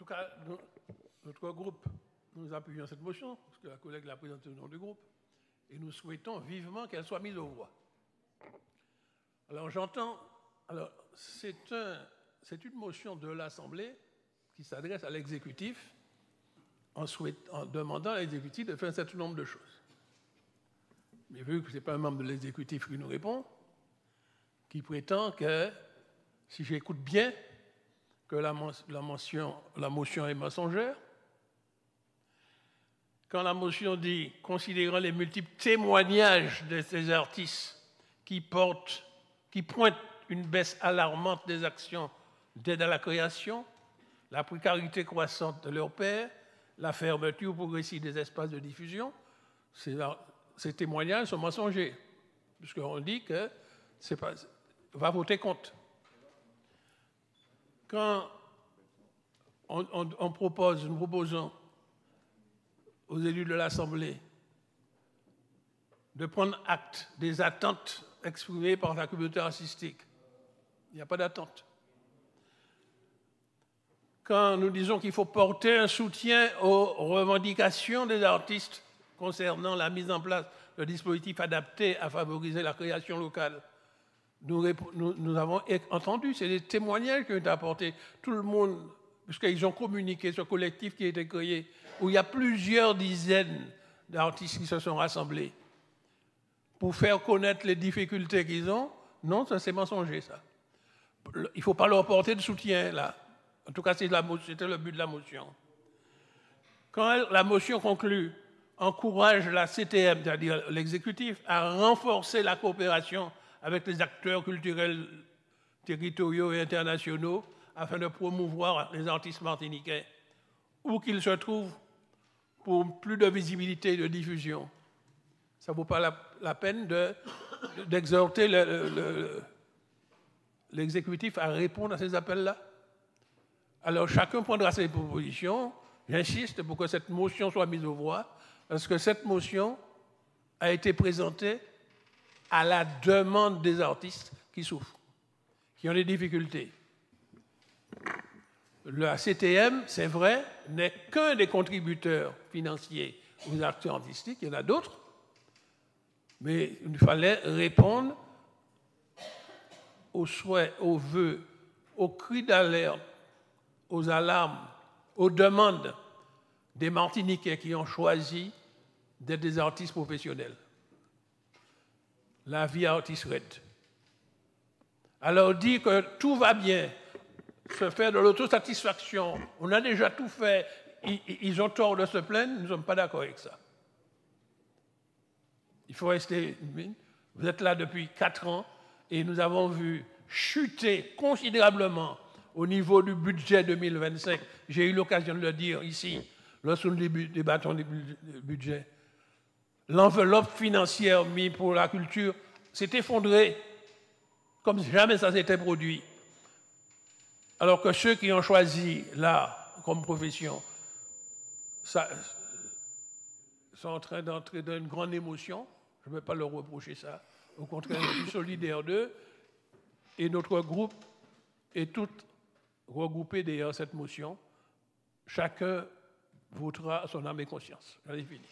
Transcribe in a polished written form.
tout cas, notre groupe, nous appuyons cette motion, parce que la collègue l'a présentée au nom du groupe, et nous souhaitons vivement qu'elle soit mise aux voix. Alors j'entends, c'est une motion de l'Assemblée qui s'adresse à l'exécutif en demandant à l'exécutif de faire un certain nombre de choses. Mais vu que ce n'est pas un membre de l'exécutif qui nous répond, qui prétend que, si j'écoute bien, que la motion est mensongère, quand la motion dit « Considérant les multiples témoignages de ces artistes qui pointent une baisse alarmante des actions d'aide à la création, la précarité croissante de leurs pairs, la fermeture progressive des espaces de diffusion, ces témoignages sont mensongers, puisqu'on dit que va voter contre. » Quand nous proposons aux élus de l'Assemblée de prendre acte des attentes exprimées par la communauté artistique, il n'y a pas d'attente. Quand nous disons qu'il faut porter un soutien aux revendications des artistes concernant la mise en place de dispositifs adaptés à favoriser la création locale, nous avons entendu, c'est des témoignages qui ont été apportés. Tout le monde, puisqu'ils ont communiqué, ce collectif qui a été créé, où il y a plusieurs dizaines d'artistes qui se sont rassemblés pour faire connaître les difficultés qu'ils ont. Non, ça c'est mensonger, ça. Il ne faut pas leur porter de soutien, là. En tout cas, c'était le but de la motion. Quand la motion conclut, encourage la CTM, c'est-à-dire l'exécutif, à renforcer la coopération avec les acteurs culturels territoriaux et internationaux afin de promouvoir les artistes martiniquais, où qu'ils se trouvent, pour plus de visibilité et de diffusion. Ça ne vaut pas la peine d'exhorter l'exécutif à répondre à ces appels-là. Alors chacun prendra ses propositions. J'insiste pour que cette motion soit mise aux voix, parce que cette motion a été présentée à la demande des artistes qui souffrent, qui ont des difficultés. La CTM, c'est vrai, n'est qu'un des contributeurs financiers aux acteurs artistiques, il y en a d'autres, mais il fallait répondre aux souhaits, aux vœux, aux cris d'alerte, aux alarmes, aux demandes des Martiniquais qui ont choisi d'être des artistes professionnels. La vie artiste red. Alors dit que tout va bien, se faire de l'autosatisfaction, on a déjà tout fait, ils ont tort de se plaindre, nous ne sommes pas d'accord avec ça. Il faut rester. Vous êtes là depuis 4 ans et nous avons vu chuter considérablement au niveau du budget 2025. J'ai eu l'occasion de le dire ici, lorsque nous débattons du budget. L'enveloppe financière mise pour la culture s'est effondrée comme jamais ça s'était produit. Alors que ceux qui ont choisi l'art comme profession sont en train d'entrer dans une grande émotion. Je ne vais pas leur reprocher ça. Au contraire, je suis solidaire d'eux. Et notre groupe est tout regroupé derrière cette motion. Chacun votera à son âme et conscience. J'en ai fini.